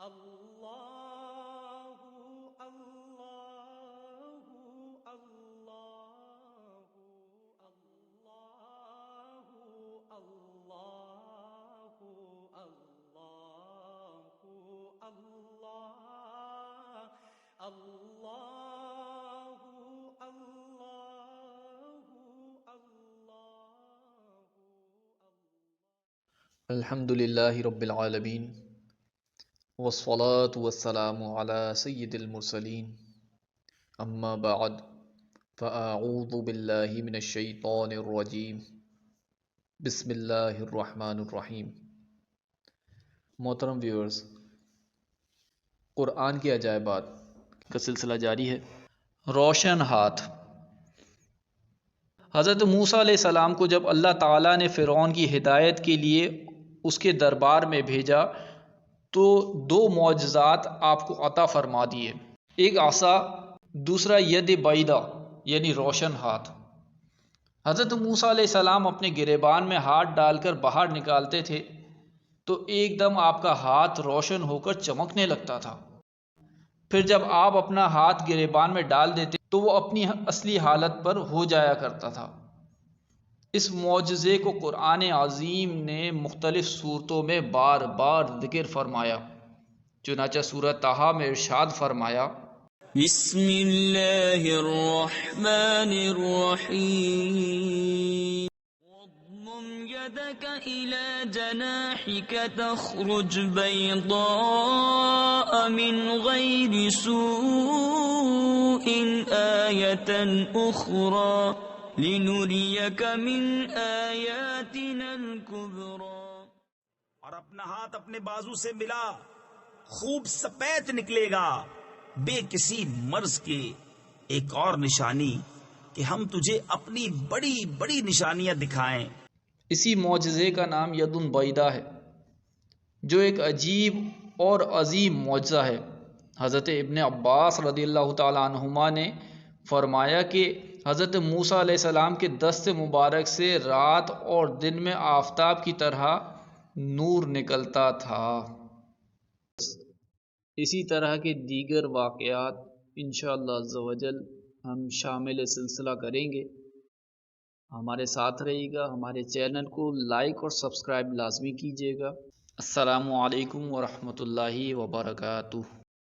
اللہ اللہ اللہ اللہ اللہ اللہ اللہ اللہ الحمد للہ رب العالمین والصلاة والسلام علی سید المرسلین اما بعد فاعوذ باللہ من الشیطان الرجیم بسم اللہ الرحمن الرحیم۔ محترم ویورز، قرآن کی عجائبات کا سلسلہ جاری ہے۔ روشن ہاتھ۔ حضرت موسیٰ علیہ السلام کو جب اللہ تعالیٰ نے فرعون کی ہدایت کے لیے اس کے دربار میں بھیجا تو دو معجزات آپ کو عطا فرما دیے، ایک عصا، دوسرا ید بیضا یعنی روشن ہاتھ۔ حضرت موسیٰ علیہ السلام اپنے گریبان میں ہاتھ ڈال کر باہر نکالتے تھے تو ایک دم آپ کا ہاتھ روشن ہو کر چمکنے لگتا تھا، پھر جب آپ اپنا ہاتھ گریبان میں ڈال دیتے تو وہ اپنی اصلی حالت پر ہو جایا کرتا تھا۔ اس معجزے کو قرآن عظیم نے مختلف صورتوں میں بار بار ذکر فرمایا، چنانچہ سورہ طٰہٰ میں ارشاد فرمایا، بسم اللہ الرحمن الرحیم واضمم یدک الی جناحک تخرج بیضاء من غیر سوء آیۃ اخری لنریک من آیاتنا الکبری۔ اور اپنا ہاتھ اپنے بازو سے ملا، خوب سپید نکلے گا بے کسی مرض کے، ایک اور نشانی کہ ہم تجھے اپنی بڑی بڑی نشانیاں دکھائیں۔ اسی معجزے کا نام ید بیضا ہے، جو ایک عجیب اور عظیم معجزہ ہے۔ حضرت ابن عباس رضی اللہ تعالیٰ عنہما نے فرمایا کہ حضرت موسیٰ علیہ السلام کے دست مبارک سے رات اور دن میں آفتاب کی طرح نور نکلتا تھا۔ اسی طرح کے دیگر واقعات انشاءاللہ عز و جل ہم شامل سلسلہ کریں گے۔ ہمارے ساتھ رہیے گا، ہمارے چینل کو لائک اور سبسکرائب لازمی کیجیے گا۔ السلام علیکم ورحمۃ اللہ وبرکاتہ۔